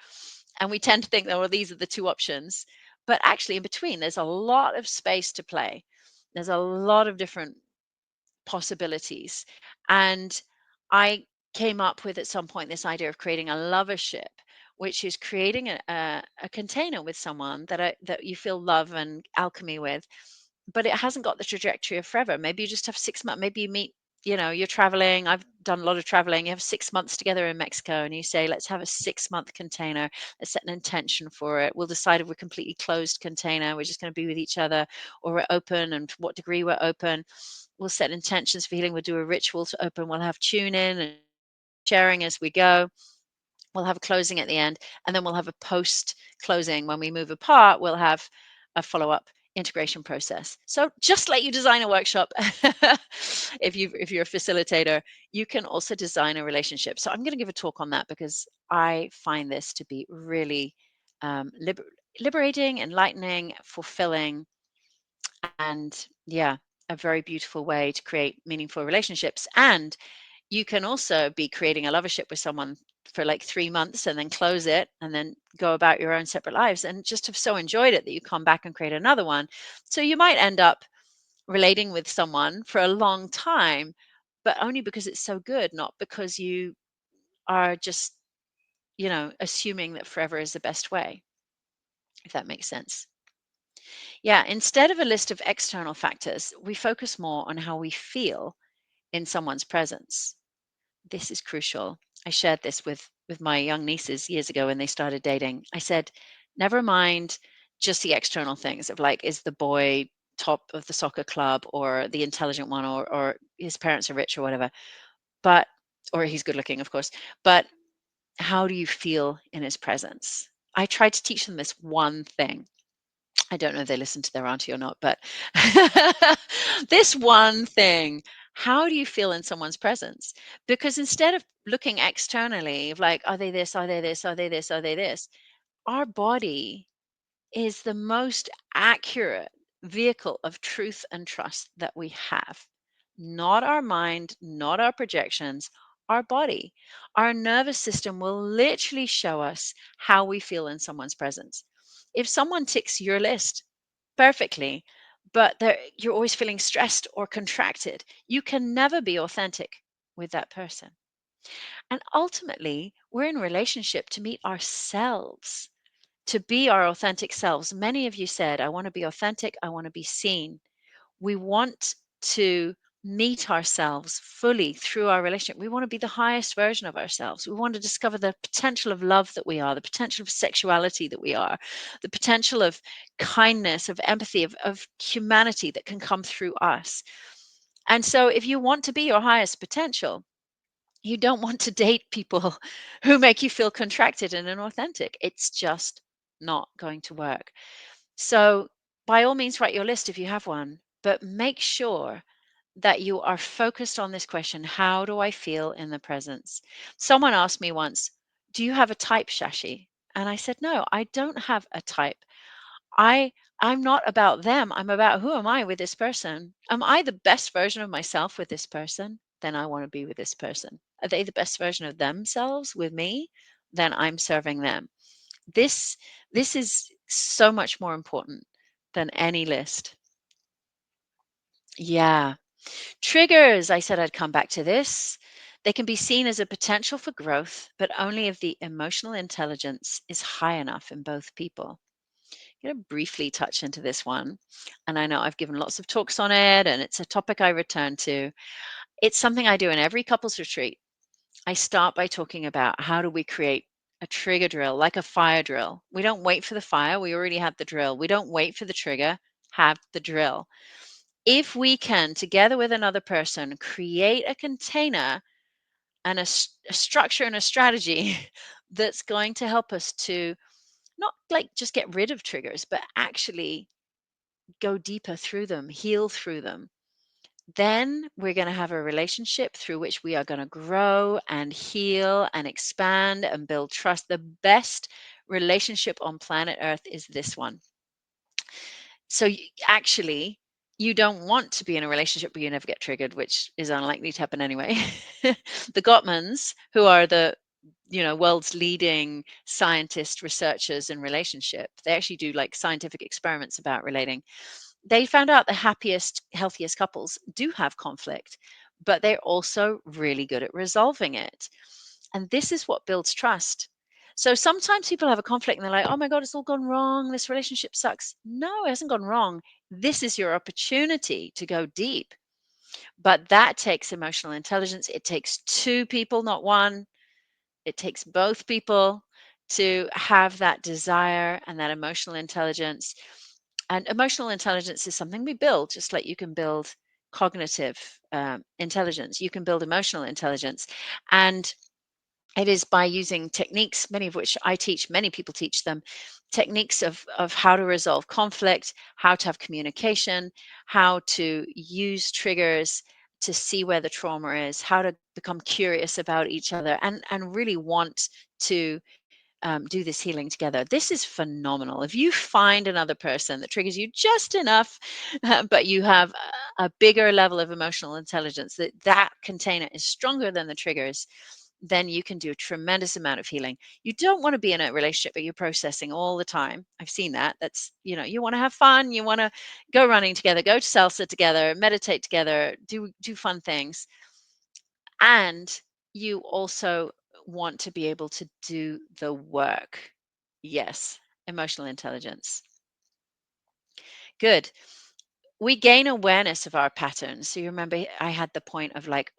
And we tend to think that, well, these are the two options. But actually, in between, there's a lot of space to play. There's a lot of different possibilities. And I came up with at some point this idea of creating a lovership, which is creating a container with someone that you feel love and alchemy with, but it hasn't got the trajectory of forever. Maybe you just have 6 months, maybe you meet, you're traveling. I've done a lot of traveling. You have 6 months together in Mexico and you say, let's have a 6-month container. Let's set an intention for it. We'll decide if we're completely closed container, we're just going to be with each other, or we're open, and to what degree we're open. We'll set intentions for healing. We'll do a ritual to open. We'll have tune in and sharing as we go. we'll have a closing at the end, and then we'll have a post closing. When we move apart, we'll have a follow-up integration process. So just like you design a workshop, if you're a facilitator, you can also design a relationship. So I'm going to give a talk on that because I find this to be really liberating, enlightening, fulfilling, and yeah, a very beautiful way to create meaningful relationships. And you can also be creating a lovership with someone for like 3 months and then close it and then go about your own separate lives and just have so enjoyed it that you come back and create another one. So you might end up relating with someone for a long time, but only because it's so good, not because you are just, assuming that forever is the best way, if that makes sense. Yeah, instead of a list of external factors, we focus more on how we feel in someone's presence. This is crucial. I shared this with my young nieces years ago when they started dating. I said, never mind just the external things of like, is the boy top of the soccer club or the intelligent one, or his parents are rich or whatever, but or he's good looking, of course. But how do you feel in his presence? I tried to teach them this one thing. I don't know if they listen to their auntie or not, but this one thing, how do you feel in someone's presence? Because instead of looking externally of like, are they this, are they this, are they this, are they this, our body is the most accurate vehicle of truth and trust that we have. Not our mind, not our projections, our body. Our nervous system will literally show us how we feel in someone's presence. If someone ticks your list perfectly, but you're always feeling stressed or contracted, you can never be authentic with that person. And ultimately, we're in relationship to meet ourselves, to be our authentic selves. Many of you said, I want to be authentic, I want to be seen. We want to meet ourselves fully through our relationship. We want to be the highest version of ourselves. We want to discover the potential of love that we are, the potential of sexuality that we are, the potential of kindness, of empathy, of humanity that can come through us. And so, if you want to be your highest potential, you don't want to date people who make you feel contracted and inauthentic. It's just not going to work. So, by all means, write your list if you have one, but make sure that you are focused on this question: how do I feel in the presence? Someone asked me once, do you have a type, Shashi? And I said, no, I don't have a type. I I'm not about them. I'm about, who am I with this person? Am I the best version of myself with this person? Then I want to be with this person. Are they the best version of themselves with me? Then I'm serving them. This this is so much more important than any list. Yeah. Triggers, I said I'd come back to this. They can be seen as a potential for growth, but only if the emotional intelligence is high enough in both people. I'm going to briefly touch into this one. And I know I've given lots of talks on it, and it's a topic I return to. It's something I do in every couples retreat. I start by talking about how do we create a trigger drill, like a fire drill. We don't wait for the fire, we already have the drill. We don't wait for the trigger, have the drill. If we can, together with another person, create a container and a structure and a strategy that's going to help us to not like just get rid of triggers, but actually go deeper through them, heal through them, then we're going to have a relationship through which we are going to grow and heal and expand and build trust. The best relationship on planet Earth is this one. So actually, you don't want to be in a relationship where you never get triggered, which is unlikely to happen anyway. The Gottmans, who are the world's leading scientists, researchers in relationship, they actually do like scientific experiments about relating. They found out the happiest, healthiest couples do have conflict, but they're also really good at resolving it. And this is what builds trust. So sometimes people have a conflict and they're like, oh my God, it's all gone wrong. This relationship sucks. No, it hasn't gone wrong. This is your opportunity to go deep. But that takes emotional intelligence. It takes two people, not one. It takes both people to have that desire and that emotional intelligence. And emotional intelligence is something we build, just like you can build cognitive intelligence. You can build emotional intelligence. And It is by using techniques, many of which I teach, many people teach them, techniques of how to resolve conflict, how to have communication, how to use triggers to see where the trauma is, how to become curious about each other, and really want to do this healing together. This is phenomenal. If you find another person that triggers you just enough, but you have a bigger level of emotional intelligence, that container is stronger than the triggers, then you can do a tremendous amount of healing. You don't want to be in a relationship but you're processing all the time. I've seen that. That's, you want to have fun, you want to go running together, go to salsa together, meditate together, do fun things. And you also want to be able to do the work. Yes, emotional intelligence. Good. We gain awareness of our patterns. So you remember I had the point of like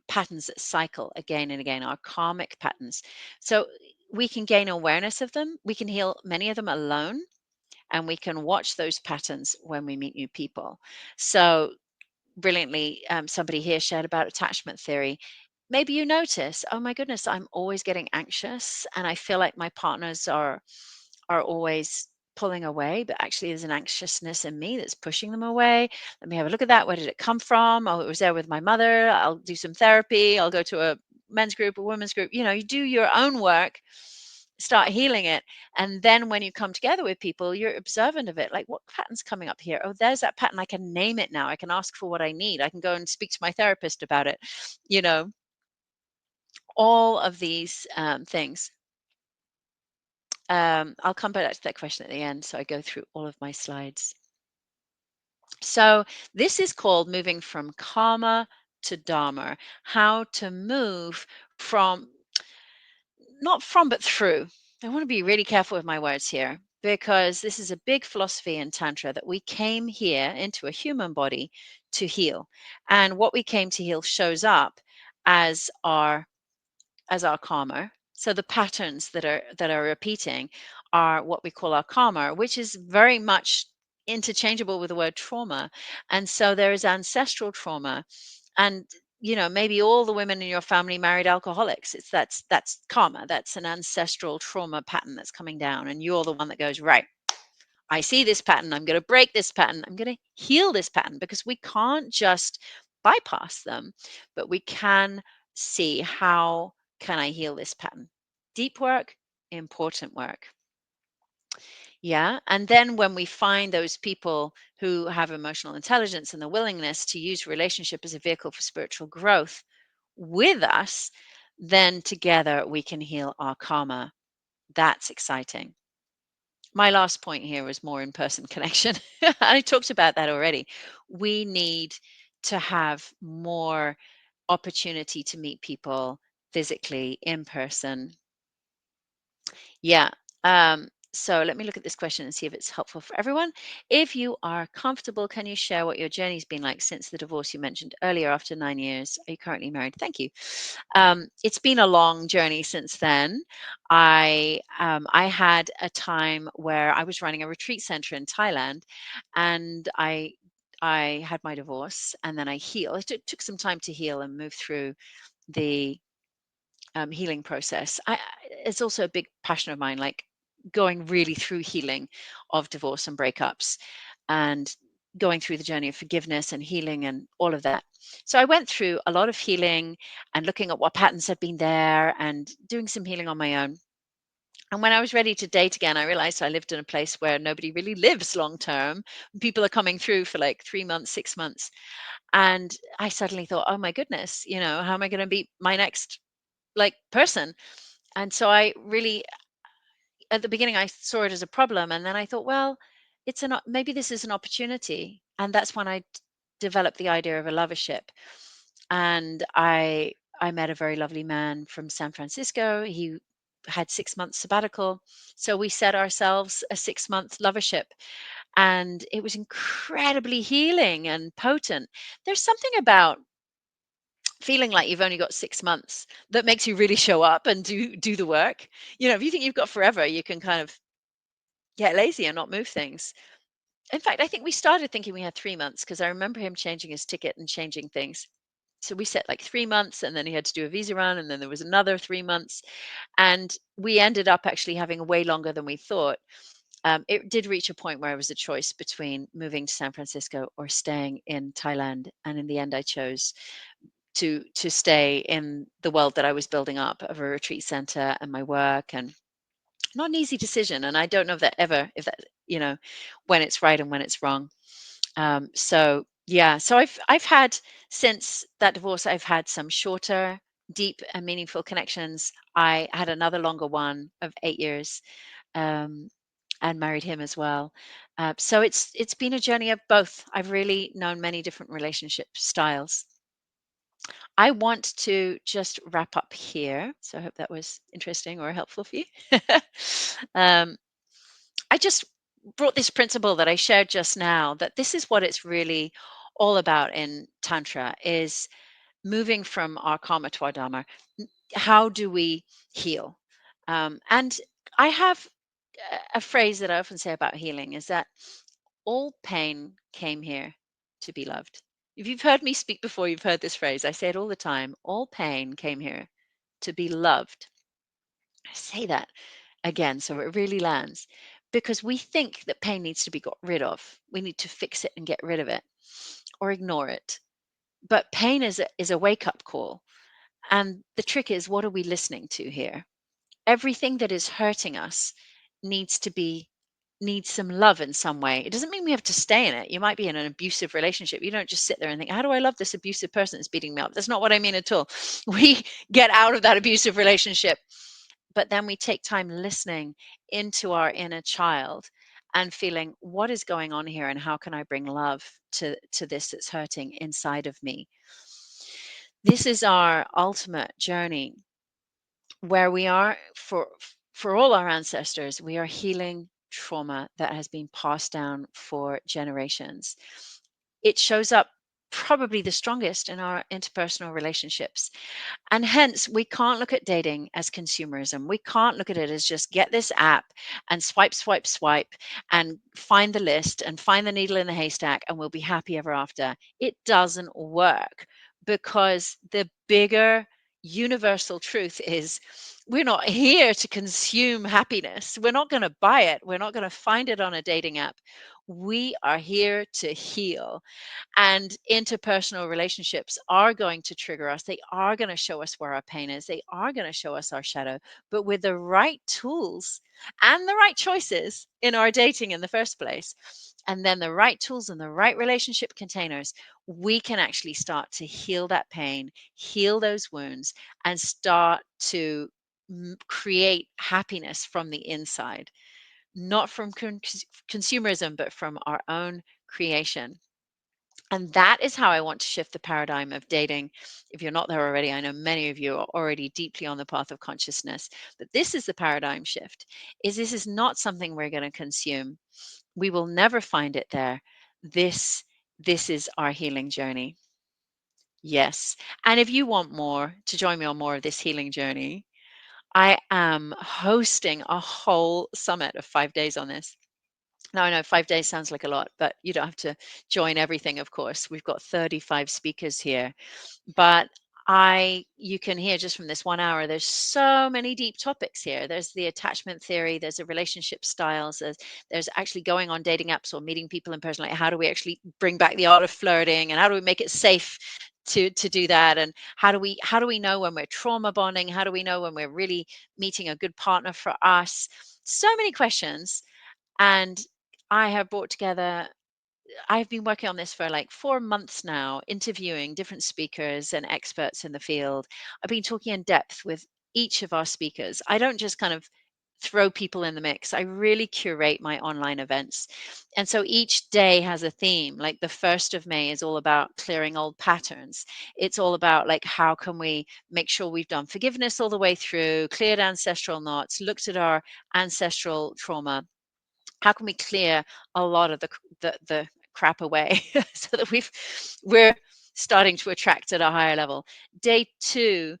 patterns that cycle again and again, our karmic patterns. So we can gain awareness of them. We can heal many of them alone, and we can watch those patterns when we meet new people. So brilliantly, somebody here shared about attachment theory. Maybe you notice, oh my goodness, I'm always getting anxious and I feel like my partners are always pulling away, but actually there's an anxiousness in me that's pushing them away. Let me have a look at that. Where did it come from? Oh, it was there with my mother. I'll do some therapy. I'll go to a men's group, a women's group. You do your own work, start healing it. And then when you come together with people, you're observant of it. Like, what pattern's coming up here? Oh, there's that pattern. I can name it now. I can ask for what I need. I can go and speak to my therapist about it. You know, all of these things. I'll come back to that question at the end. So I go through all of my slides. So this is called moving from karma to dharma, how to move from, not from, but through. I want to be really careful with my words here because this is a big philosophy in Tantra that we came here into a human body to heal. And what we came to heal shows up as our karma. So the patterns that are repeating are what we call our karma, which is very much interchangeable with the word trauma. And so there is ancestral trauma. And maybe all the women in your family married alcoholics. That's karma. That's an ancestral trauma pattern that's coming down. And you're the one that goes, right, I see this pattern. I'm going to break this pattern. I'm going to heal this pattern, because we can't just bypass them, but we can see, how can I heal this pattern? Deep work, important work. Yeah. And then when we find those people who have emotional intelligence and the willingness to use relationship as a vehicle for spiritual growth with us, then together we can heal our karma. That's exciting. My last point here is more in-person connection. I talked about that already. We need to have more opportunity to meet people physically in person. Yeah. So let me look at this question and see if it's helpful for everyone. If you are comfortable, can you share what your journey's been like since the divorce you mentioned earlier after 9 years? Are you currently married? Thank you. It's been a long journey since then. I had a time where I was running a retreat center in Thailand, and I had my divorce, and then I healed. It took some time to heal and move through the healing process. It's also a big passion of mine, like going really through healing of divorce and breakups, and going through the journey of forgiveness and healing and all of that. So I went through a lot of healing and looking at what patterns had been there and doing some healing on my own. And when I was ready to date again, I realized I lived in a place where nobody really lives long term. People are coming through for like 3 months, 6 months. And I suddenly thought, oh my goodness, how am I going to be my next like person? And so I really, at the beginning, I saw it as a problem, and then I thought, well, maybe this is an opportunity, and that's when I developed the idea of a lovership. And I met a very lovely man from San Francisco. He had 6 months sabbatical, so we set ourselves a 6 month lovership, and it was incredibly healing and potent. There's something about feeling like you've only got 6 months that makes you really show up and do the work. If you think you've got forever, you can kind of get lazy and not move things. In fact, I think we started thinking we had 3 months, because I remember him changing his ticket and changing things. So we set like 3 months, and then he had to do a visa run, and then there was another 3 months. And we ended up actually having way longer than we thought. It did reach a point where it was a choice between moving to San Francisco or staying in Thailand. And in the end, I chose to stay in the world that I was building up of a retreat center and my work. And not an easy decision. And I don't know if that, when it's right and when it's wrong. So yeah, so I've had, since that divorce, I've had some shorter, deep and meaningful connections. I had another longer one of 8 years, um, and married him as well. So it's been a journey of both. I've really known many different relationship styles. I want to just wrap up here. So I hope that was interesting or helpful for you. um, I just brought this principle that I shared just now, that this is what it's really all about in Tantra, is moving from our karma to our dharma. How do we heal? And I have a phrase that I often say about healing, is that all pain came here to be loved. If you've heard me speak before, you've heard this phrase. I say it all the time. All pain came here to be loved. I say that again so it really lands, because we think that pain needs to be got rid of. We need to fix it and get rid of it or ignore it. But pain is a wake up call. And the trick is, what are we listening to here? Everything that is hurting us needs to be needs some love in some way. It doesn't mean we have to stay in it. You might be in an abusive relationship. You don't just sit there and think, how do I love this abusive person that's beating me up? That's not what I mean at all. We get out of that abusive relationship, but then we take time listening into our inner child and feeling, what is going on here and how can I bring love to this that's hurting inside of me? This is our ultimate journey, where we are, for all our ancestors, we are healing trauma that has been passed down for generations. It shows up probably the strongest in our interpersonal relationships. And hence, we can't look at dating as consumerism. We can't look at it as just get this app and swipe, swipe, swipe, and find the list and find the needle in the haystack and we'll be happy ever after. It doesn't work, because the bigger universal truth is, we're not here to consume happiness. We're not going to buy it. We're not going to find it on a dating app. We are here to heal. And interpersonal relationships are going to trigger us. They are going to show us where our pain is. They are going to show us our shadow. But with the right tools and the right choices in our dating in the first place, and then the right tools and the right relationship containers, we can actually start to heal that pain, heal those wounds, and start to create happiness from the inside, not from consumerism, but from our own creation. And that is how I want to shift the paradigm of dating. If you're not there already, I know many of you are already deeply on the path of consciousness, but this is the paradigm shift. Is this is not something we're going to consume. We will never find it there. This this is our healing journey. Yes. And if you want more, to join me on more of this healing journey, I am hosting a whole summit of 5 days on this. Now, I know 5 days sounds like a lot, but you don't have to join everything, of course. We've got 35 speakers here, but you can hear just from this 1 hour, there's so many deep topics here. There's the attachment theory, there's the relationship styles, there's actually going on dating apps or meeting people in person. Like, how do we actually bring back the art of flirting, and how do we make it safe to do that? And how do we know when we're trauma bonding? How do we know when we're really meeting a good partner for us? So many questions. And I have brought together, I've been working on this for like 4 months now, interviewing different speakers and experts in the field. I've been talking in depth with each of our speakers. I don't just kind of throw people in the mix. I really curate my online events. And so each day has a theme. Like the 1st of May is all about clearing old patterns. It's all about like, how can we make sure we've done forgiveness all the way through, cleared ancestral knots, looked at our ancestral trauma, how can we clear a lot of the crap away so that we're starting to attract at a higher level. Day 2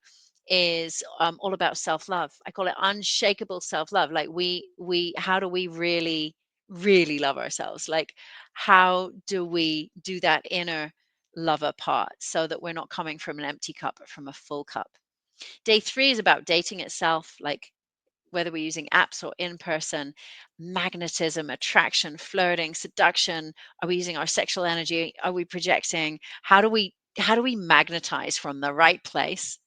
is all about self-love. I call it unshakable self-love. Like, we how do we really love ourselves? Like, how do we do that inner lover part, so that we're not coming from an empty cup, but from a full cup. Day 3 is about dating itself, like whether we're using apps or in person, magnetism, attraction, flirting, seduction. Are we using our sexual energy? Are we projecting? How do we magnetize from the right place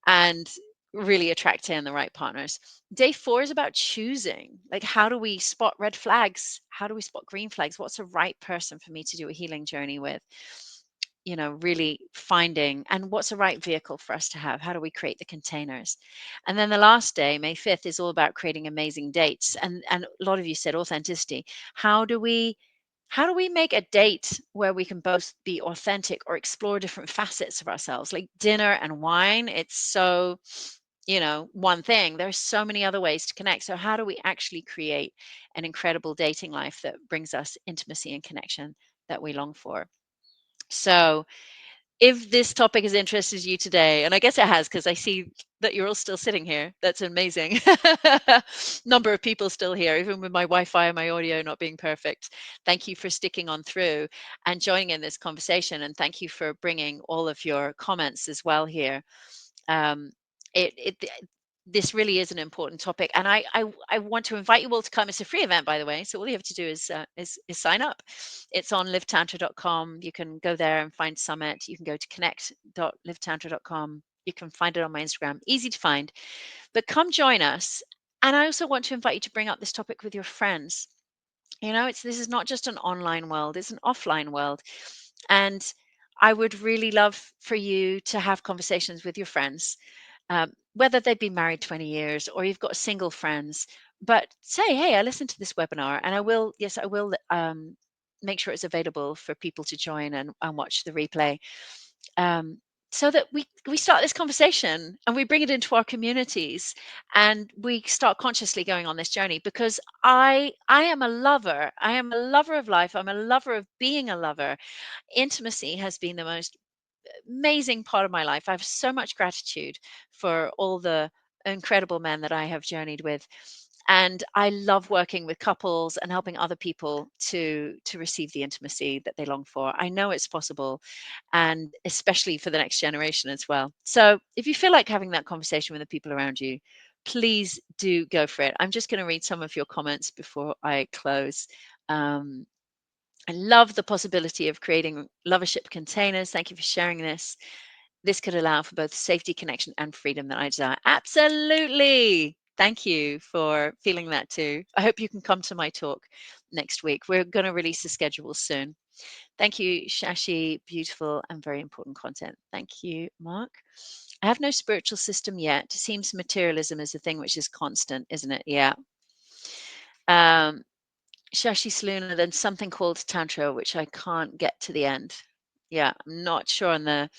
and really attract in the right partners? Day 4 is about choosing. Like, how do we spot red flags? How do we spot green flags? What's the right person for me to do a healing journey with? Really finding, and what's the right vehicle for us to have? How do we create the containers? And then the last day, May 5th, is all about creating amazing dates. And a lot of you said authenticity. How do we make a date where we can both be authentic or explore different facets of ourselves? Like dinner and wine, it's so, one thing. There's so many other ways to connect. So how do we actually create an incredible dating life that brings us intimacy and connection that we long for? So if this topic has interested you today, and I guess it has, because I see that you're all still sitting here. That's amazing. Number of people still here, even with my Wi-Fi and my audio not being perfect. Thank you for sticking on through and joining in this conversation, and thank you for bringing all of your comments as well here. Um, it this really is an important topic, and I want to invite you all to come. It's a free event, by the way, so all you have to do is sign up. It's on livetantra.com. You can go there and find Summit. You can go to connect.livetantra.com. You can find it on my Instagram. Easy to find. But come join us. And I also want to invite you to bring up this topic with your friends. This is not just an online world, it's an offline world. And I would really love for you to have conversations with your friends, whether they've been married 20 years or you've got single friends. But say, hey, I listened to this webinar, and I will make sure it's available for people to join and watch the replay. Um, so that we start this conversation and we bring it into our communities, and we start consciously going on this journey, because I am a lover. I am a lover of life. I'm a lover of being a lover. Intimacy has been the most amazing part of my life. I have so much gratitude for all the incredible men that I have journeyed with. And I love working with couples and helping other people to receive the intimacy that they long for. I know it's possible, and especially for the next generation as well. So if you feel like having that conversation with the people around you, please do go for it. I'm just going to read some of your comments before I close. Um, I love the possibility of creating lovership containers. Thank you for sharing this. This could allow for both safety, connection, and freedom that I desire. Absolutely. Thank you for feeling that too. I hope you can come to my talk next week. We're going to release the schedule soon. Thank you, Shashi. Beautiful and very important content. Thank you, Mark. I have no spiritual system yet. Seems materialism is a thing which is constant, isn't it? Yeah. Um, Shashi Solluna, then something called Tantra, which I can't get to the end. Yeah, I'm not sure on the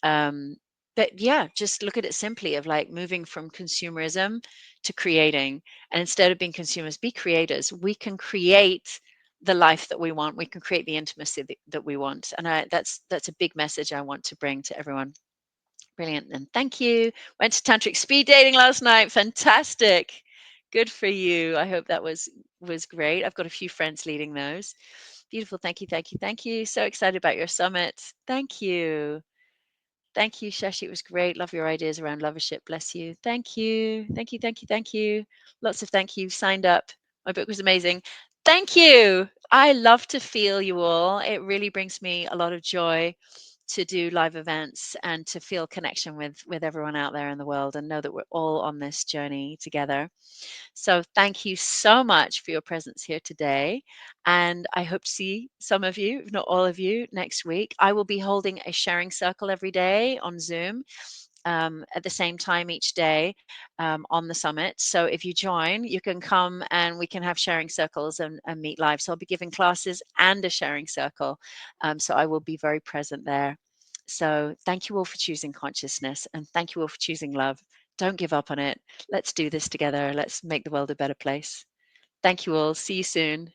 um but yeah, just look at it simply of like moving from consumerism to creating. And instead of being consumers, be creators. We can create the life that we want. We can create the intimacy that we want. And that's a big message I want to bring to everyone. Brilliant. And thank you. Went to tantric speed dating last night. Fantastic. Good for you. I hope that was great. I've got a few friends leading those. Beautiful. Thank you. Thank you. Thank you. So excited about your summit. Thank you. Thank you, Shashi. It was great. Love your ideas around lovership. Bless you. Thank you. Thank you. Thank you. Thank you. Lots of thank you. Signed up. My book was amazing. Thank you. I love to feel you all. It really brings me a lot of joy to do live events and to feel connection with everyone out there in the world, and know that we're all on this journey together. So thank you so much for your presence here today. And I hope to see some of you, if not all of you, next week. I will be holding a sharing circle every day on Zoom. At the same time each day on the summit. So if you join, you can come and we can have sharing circles and meet live. So I'll be giving classes and a sharing circle. So I will be very present there. So thank you all for choosing consciousness, and thank you all for choosing love. Don't give up on it. Let's do this together. Let's make the world a better place. Thank you all. See you soon.